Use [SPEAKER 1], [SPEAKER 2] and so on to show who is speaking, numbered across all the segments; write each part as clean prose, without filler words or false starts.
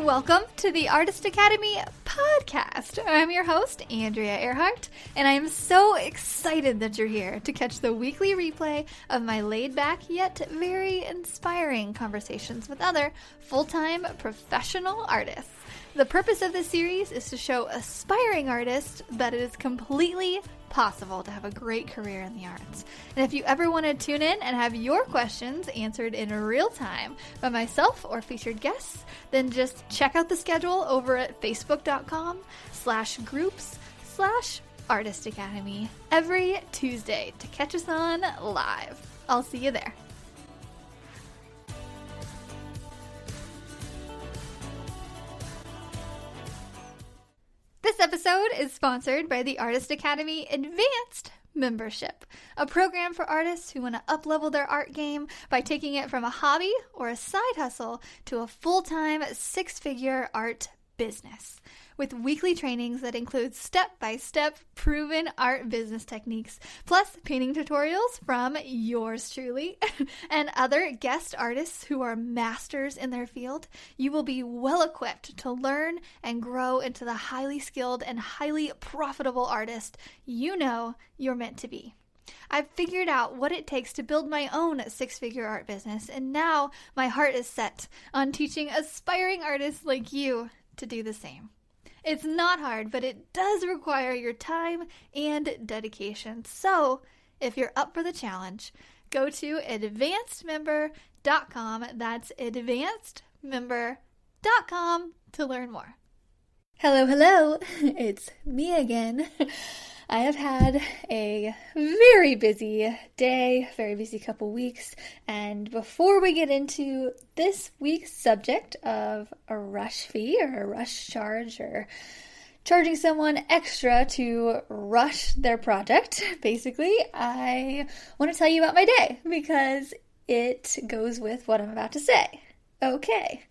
[SPEAKER 1] Welcome to the Artist Academy podcast. I'm your host, Andreaehrhardt, and I am so excited that you're here to catch the weekly replay of my laid-back yet very inspiring conversations with other full-time professional artists. The purpose of this series is to show aspiring artists that it is completely possible to have a great career in the arts. And if you ever want to tune in and have your questions answered in real time by myself or featured guests, then just check out the schedule over at facebook.com/groups/artistacademy every Tuesday to catch us on live. I'll see you there. This episode is sponsored by the Artist Academy Advanced Membership, a program for artists who want to up-level their art game by taking it from a hobby or a side hustle to a full-time six-figure art business. With weekly trainings that include step-by-step proven art business techniques, plus painting tutorials from yours truly and other guest artists who are masters in their field, you will be well equipped to learn and grow into the highly skilled and highly profitable artist you know you're meant to be. I've figured out what it takes to build my own six-figure art business, and now my heart is set on teaching aspiring artists like you to do the same. It's not hard, but it does require your time and dedication. So, if you're up for the challenge, go to advancedmember.com. That's advancedmember.com to learn more. Hello. It's me again. I have had a very busy day, very busy couple weeks, and before we get into this week's subject of a rush fee or a rush charge or charging someone extra to rush their project, basically, I want to tell you about my day because it goes with what I'm about to say. Okay.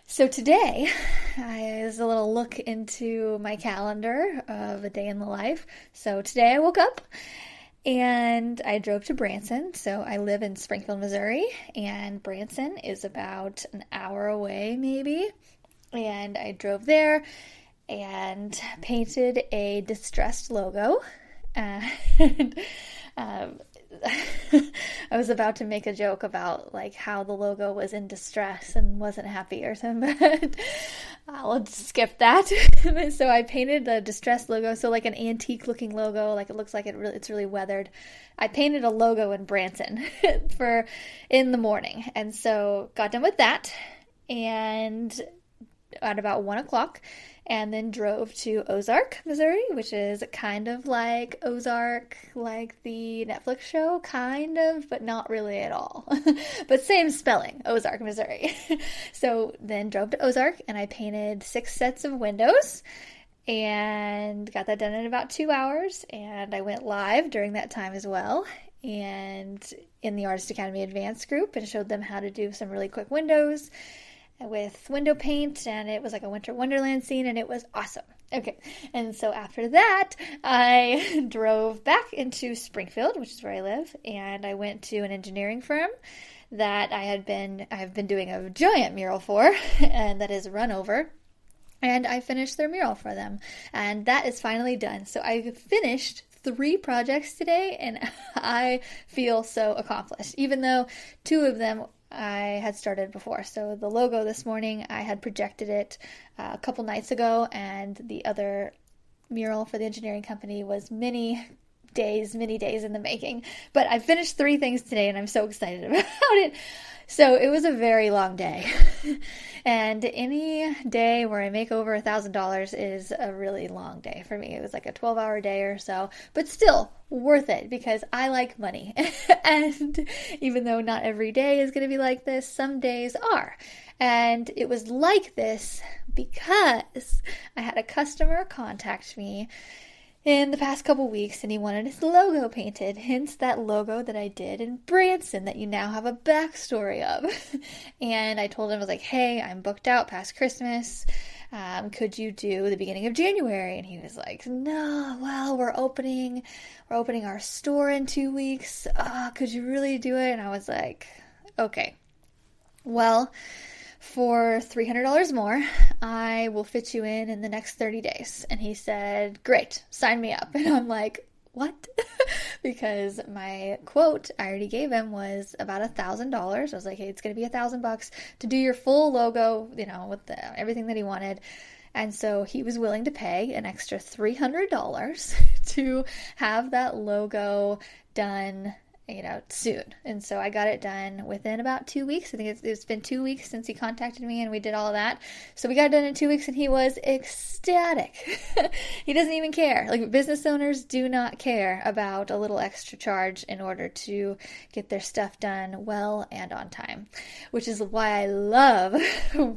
[SPEAKER 1] So today, is a little look into my calendar of a day in the life. So today I woke up and I drove to Branson. So I live in Springfield, Missouri, and Branson is about an hour away maybe. And I drove there and painted a distressed logo. And I was about to make a joke about like how the logo was in distress and wasn't happy or something, but I'll skip that. So I painted the distressed logo, so like an antique looking logo, like it looks like it's really weathered. I painted a logo in Branson in the morning, and so got done with that and at about 1 o'clock, and then drove to Ozark, Missouri, which is kind of like Ozark, like the Netflix show, kind of, but not really at all. But same spelling, Ozark, Missouri. So then drove to Ozark, and I painted 6 sets of windows, and got that done in about 2 hours, and I went live during that time as well, and in the Artist Academy Advanced group, and showed them how to do some really quick windows with window paint, and it was like a winter wonderland scene, and it was awesome. Okay, and so after that, I drove back into Springfield, which is where I live, and I went to an engineering firm that I have been doing a giant mural for, and that is Run Over, and I finished their mural for them, and that is finally done. So I finished 3 projects today, and I feel so accomplished, even though 2 of them I had started before. So the logo this morning, I had projected it a couple nights ago, and the other mural for the engineering company was many days in the making. But I finished 3 things today, and I'm so excited about it. So it was a very long day. And any day where I make over $1,000 is a really long day for me. It was like a 12-hour day or so, but still worth it because I like money. And even though not every day is going to be like this, some days are. And it was like this because I had a customer contact me in the past couple weeks, and he wanted his logo painted, hence that logo that I did in Branson that you now have a backstory of. And I told him, I was like, hey, I'm booked out past Christmas. Could you do the beginning of January? And he was like, no, well, we're opening our store in 2 weeks. Could you really do it? And I was like, okay, well, for $300 more, I will fit you in the next 30 days. And he said, great, sign me up. And I'm like, what? Because my quote I already gave him was about $1,000. I was like, hey, it's going to be $1,000 to do your full logo, with everything that he wanted. And so he was willing to pay an extra $300 to have that logo done, soon. And so I got it done within about 2 weeks. I think it's been 2 weeks since he contacted me and we did all of that. So we got it done in 2 weeks and he was ecstatic. He doesn't even care. Like, business owners do not care about a little extra charge in order to get their stuff done well and on time, which is why I love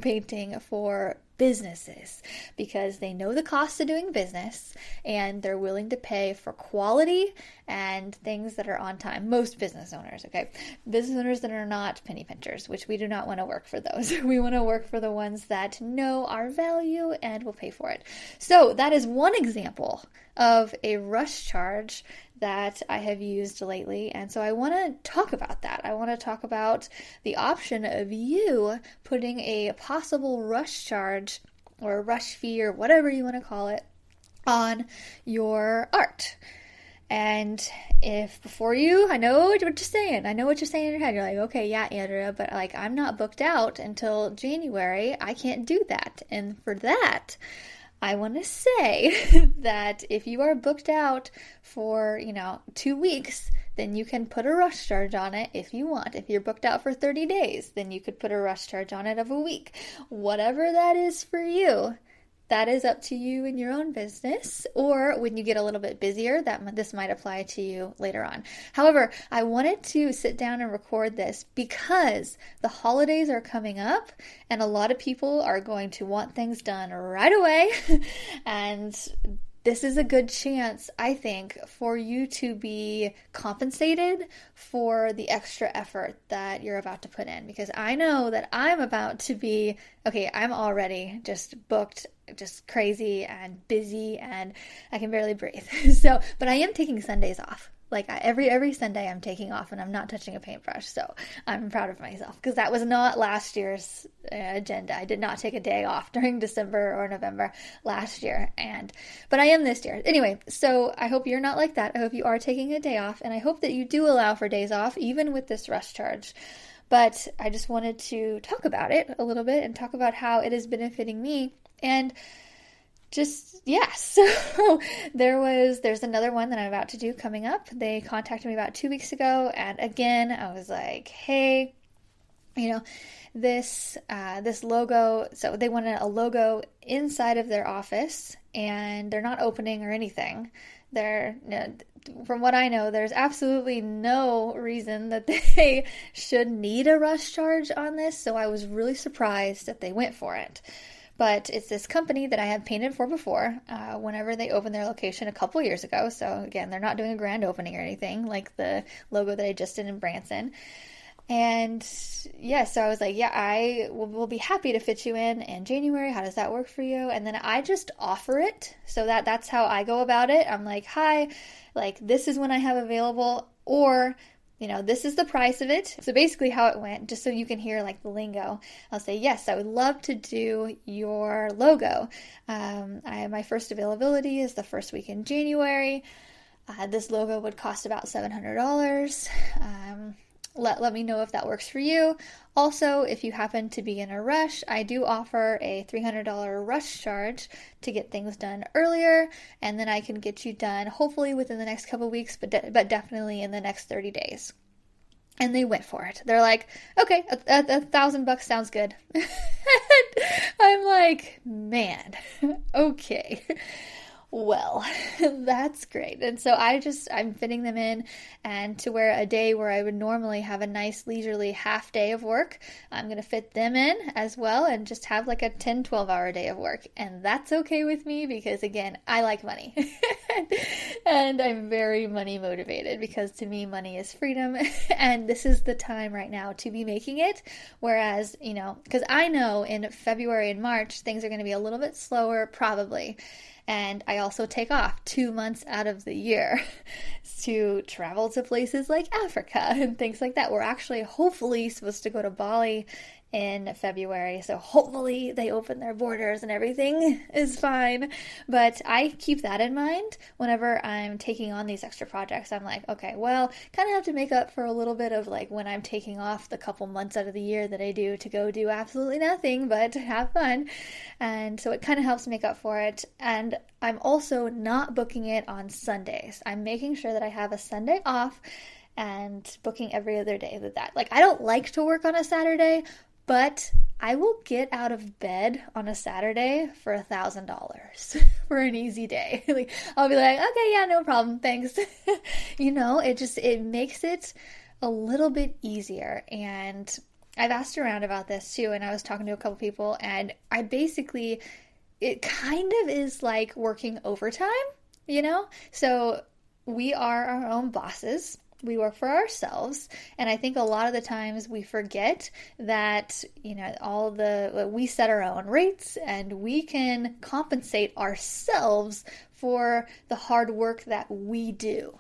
[SPEAKER 1] painting for businesses, because they know the cost of doing business and they're willing to pay for quality and things that are on time. Most business owners, okay? Business owners that are not penny pinchers, which we do not want to work for those. We want to work for the ones that know our value and will pay for it. So that is one example of a rush charge that I have used lately. And so I want to talk about that. I want to talk about the option of you putting a possible rush charge or a rush fee or whatever you want to call it on your art. And if before I know what you're saying. I know what you're saying in your head. You're like, okay, yeah, Andrea, but I'm not booked out until January. I can't do that. And for that, I want to say that if you are booked out for, 2 weeks, then you can put a rush charge on it if you want. If you're booked out for 30 days, then you could put a rush charge on it of a week. Whatever that is for you, that is up to you in your own business, or when you get a little bit busier, this might apply to you later on. However, I wanted to sit down and record this because the holidays are coming up and a lot of people are going to want things done right away. And this is a good chance, I think, for you to be compensated for the extra effort that you're about to put in. Because I know that I'm about to be, I'm already just booked, just crazy and busy, and I can barely breathe. But I am taking Sundays off. Like, every Sunday I'm taking off and I'm not touching a paintbrush. So I'm proud of myself because that was not last year's agenda. I did not take a day off during December or November last year. But I am this year. Anyway, so I hope you're not like that. I hope you are taking a day off, and I hope that you do allow for days off, even with this rush charge. But I just wanted to talk about it a little bit and talk about how it is benefiting me. And so there's another one that I'm about to do coming up. They contacted me about 2 weeks ago, and again, I was like, hey, this logo, so they wanted a logo inside of their office, and they're not opening or anything. From what I know, there's absolutely no reason that they should need a rush charge on this, so I was really surprised that they went for it. But it's this company that I have painted for before, whenever they opened their location a couple years ago. So again, they're not doing a grand opening or anything like the logo that I just did in Branson. And so I was like, I will be happy to fit you in January. How does that work for you? And then I just offer it. So that's how I go about it. I'm like, hi, this is when I have available, or this is the price of it. So basically how it went, just so you can hear the lingo, I'll say, yes, I would love to do your logo. My first availability is the first week in January. This logo would cost about $700. Let me know if that works for you. Also, if you happen to be in a rush, I do offer a $300 rush charge to get things done earlier, and then I can get you done hopefully within the next couple weeks, but definitely in the next 30 days. And they went for it. They're like, okay, $1,000 sounds good. I'm like, man, okay. Well, that's great. And so I'm fitting them in, and to where a day where I would normally have a nice leisurely half day of work, I'm going to fit them in as well and just have a 10, 12-hour day of work. And that's okay with me because, again, I like money. And I'm very money motivated because to me, money is freedom. And this is the time right now to be making it. Whereas, because I know in February and March, things are going to be a little bit slower, probably. And I also take off 2 months out of the year to travel to places like Africa and things like that. We're actually hopefully supposed to go to Bali in February. So hopefully they open their borders and everything is fine. But I keep that in mind whenever I'm taking on these extra projects. I'm like, okay, well, kind of have to make up for a little bit of like when I'm taking off the couple months out of the year that I do to go do absolutely nothing but have fun. And so it kind of helps make up for it. And I'm also not booking it on Sundays. I'm making sure that I have a Sunday off and booking every other day with that. Like, I don't like to work on a Saturday, but I will get out of bed on a Saturday for $1,000 for an easy day. Like, I'll be like, okay, yeah, no problem, thanks. It makes it a little bit easier. And I've asked around about this too, and I was talking to a couple people, and it kind of is like working overtime, So we are our own bosses. We work for ourselves, and I think a lot of the times we forget that, we set our own rates and we can compensate ourselves for the hard work that we do,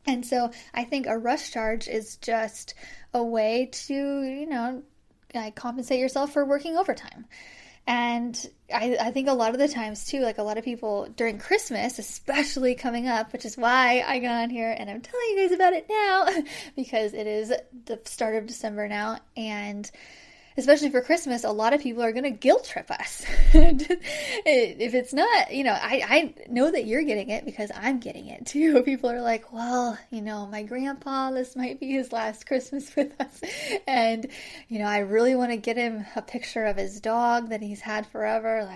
[SPEAKER 1] And so I think a rush charge is just a way to, compensate yourself for working overtime. And I think a lot of the times too, like a lot of people during Christmas, especially coming up, which is why I got on here and I'm telling you guys about it now because it is the start of December now. And especially for Christmas, a lot of people are going to guilt trip us. If it's not, I know that you're getting it because I'm getting it too. People are like, well, my grandpa, this might be his last Christmas with us. And, I really want to get him a picture of his dog that he's had forever.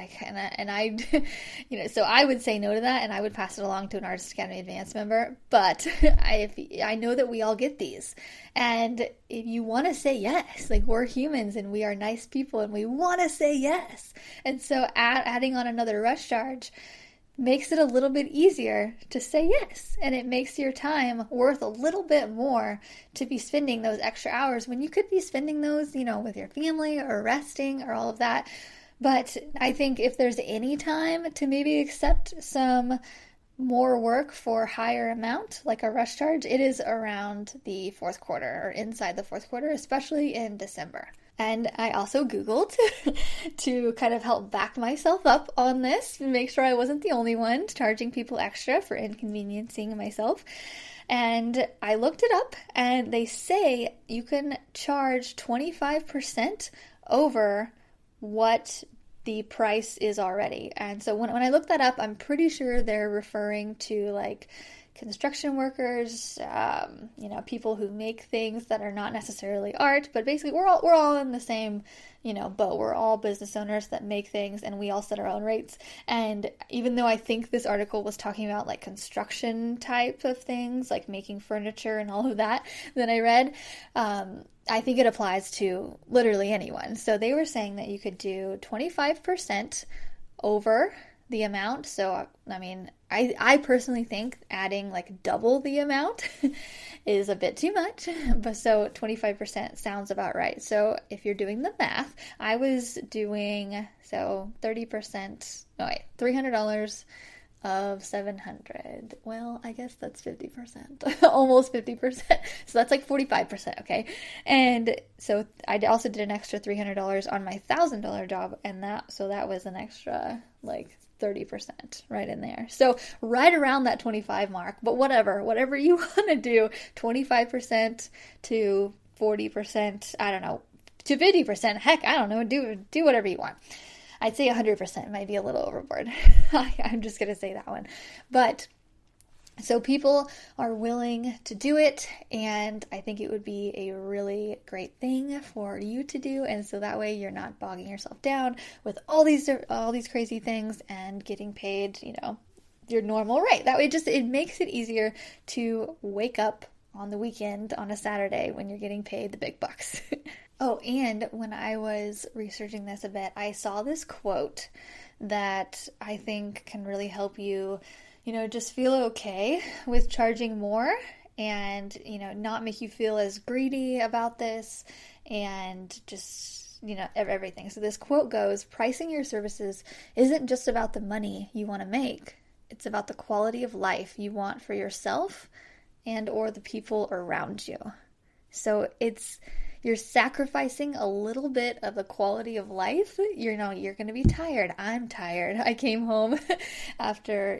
[SPEAKER 1] So I would say no to that and I would pass it along to an Artist Academy Advanced member. But I know that we all get these. And if you want to say yes, like we're humans and we are nice people and we want to say yes. And so adding on another rush charge makes it a little bit easier to say yes. And it makes your time worth a little bit more to be spending those extra hours when you could be spending those, with your family or resting or all of that. But I think if there's any time to maybe accept some more work for higher amount, like a rush charge, it is around the fourth quarter or inside the fourth quarter, especially in December. And I also Googled to kind of help back myself up on this, make sure I wasn't the only one charging people extra for inconveniencing myself. And I looked it up and they say you can charge 25% over what the price is already. And so when I look that up, I'm pretty sure they're referring to like construction workers, people who make things that are not necessarily art, but basically we're all in the same, boat. We're all business owners that make things and we all set our own rates. And even though I think this article was talking about like construction type of things, like making furniture and all of that I read, I think it applies to literally anyone. So they were saying that you could do 25% over the amount. So, I personally think adding like double the amount is a bit too much, but so 25% sounds about right. So if you're doing the math, I was doing, $300 of 700. Well, I guess that's 50%, almost 50%. So that's like 45%. Okay. And so I also did an extra $300 on my $1,000 job. And that was an extra like 30% right in there. So right around that 25 mark, but whatever you want to do, 25% to 40%, I don't know, to 50%, heck, I don't know, do whatever you want. I'd say 100% might be a little overboard. I'm just going to say that one. But so people are willing to do it, and I think it would be a really great thing for you to do. And so that way you're not bogging yourself down with all these crazy things and getting paid, your normal rate. That way it makes it easier to wake up on the weekend on a Saturday when you're getting paid the big bucks. Oh, and when I was researching this a bit, I saw this quote that I think can really help you, just feel okay with charging more and, not make you feel as greedy about this and just, everything. So this quote goes, pricing your services isn't just about the money you want to make. It's about the quality of life you want for yourself and or the people around you. So you're sacrificing a little bit of the quality of life. You're going to be tired. I'm tired. I came home after,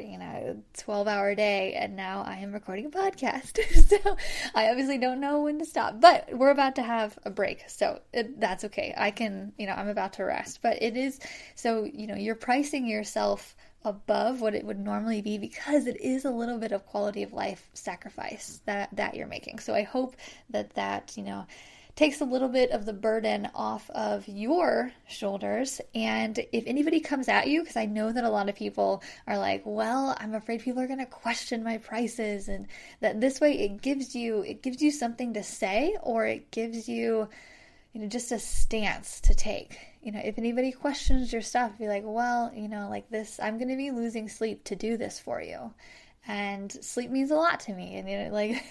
[SPEAKER 1] 12-hour day, and now I am recording a podcast. So I obviously don't know when to stop, but we're about to have a break. So that's okay. I can, I'm about to rest, but it is, so, you're pricing yourself above what it would normally be because it is a little bit of quality of life sacrifice that you're making. So I hope that takes a little bit of the burden off of your shoulders. And if anybody comes at you, because I know that a lot of people are like, well, I'm afraid people are going to question my prices, and that this way it gives you something to say, or it gives you, just a stance to take. If anybody questions your stuff, be like, well, like this, I'm going to be losing sleep to do this for you. And sleep means a lot to me. And,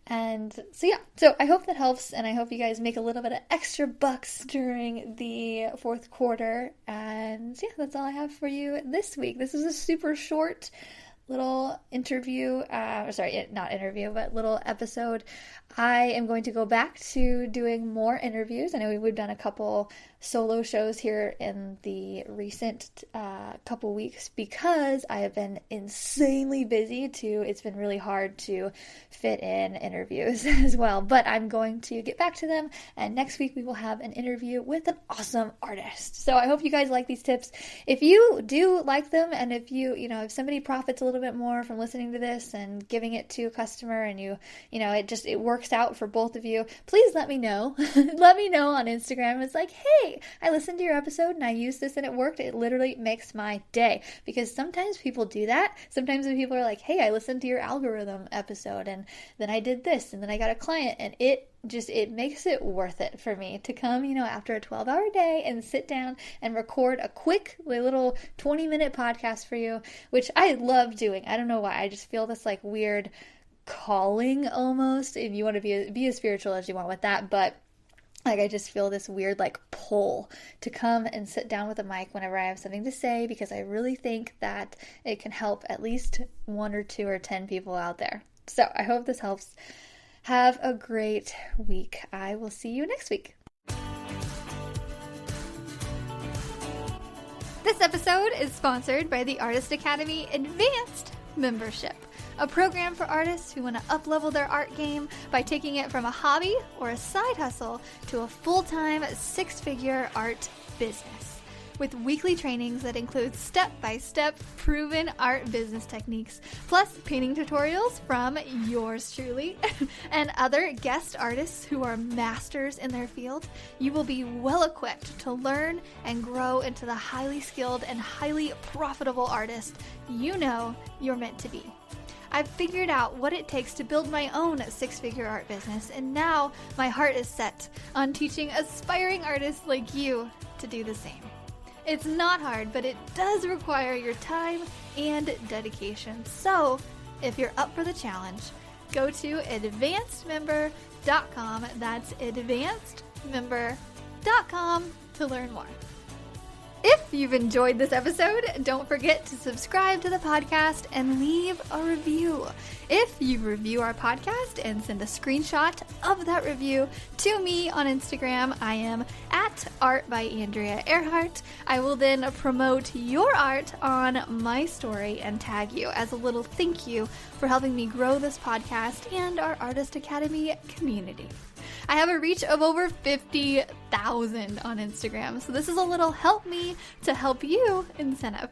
[SPEAKER 1] and so, yeah, so I hope that helps. And I hope you guys make a little bit of extra bucks during the fourth quarter. And yeah, that's all I have for you this week. This is a super short little interview, little episode. I am going to go back to doing more interviews. I know we've done a couple solo shows here in the recent couple weeks because I have been insanely busy it's been really hard to fit in interviews as well, but I'm going to get back to them, and next week we will have an interview with an awesome artist. So I hope you guys like these tips. If you do like them, and if if somebody profits a little bit more from listening to this and giving it to a customer, and it works out for both of you, please let me know. Let me know on Instagram. It's like, hey, I listened to your episode and I used this and it worked. It literally makes my day, because sometimes people do that. Sometimes when people are like, hey, I listened to your algorithm episode and then I did this and then I got a client, and it makes it worth it for me to come, after a 12-hour day and sit down and record a quick little 20-minute podcast for you, which I love doing. I don't know why. I just feel this like weird calling almost, if you want to be as spiritual as you want with that, but I just feel this weird pull to come and sit down with a mic whenever I have something to say, because I really think that it can help at least 1 or 2 or 10 people out there. So I hope this helps. Have a great week. I will see you next week. This episode is sponsored by the Artist Academy Advanced Membership, a program for artists who want to up-level their art game by taking it from a hobby or a side hustle to a full-time 6-figure art business. With weekly trainings that include step-by-step proven art business techniques, plus painting tutorials from yours truly and other guest artists who are masters in their field, you will be well equipped to learn and grow into the highly skilled and highly profitable artist you're meant to be. I've figured out what it takes to build my own 6-figure art business, and now my heart is set on teaching aspiring artists like you to do the same. It's not hard, but it does require your time and dedication. So, if you're up for the challenge, go to advancedmember.com. That's advancedmember.com to learn more. If you've enjoyed this episode, don't forget to subscribe to the podcast and leave a review. If you review our podcast and send a screenshot of that review to me on Instagram, I am at art_by_andreaehrhardt. I will then promote your art on my story and tag you as a little thank you for helping me grow this podcast and our Artist Academy community. I have a reach of over 50,000 on Instagram, so this is a little help me to help you incentive.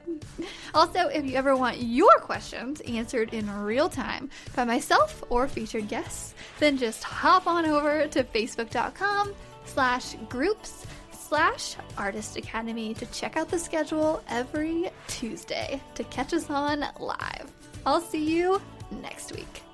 [SPEAKER 1] Also, if you ever want your questions answered in real time by myself or featured guests, then just hop on over to facebook.com/groups/Artist Academy to check out the schedule every Tuesday to catch us on live. I'll see you next week.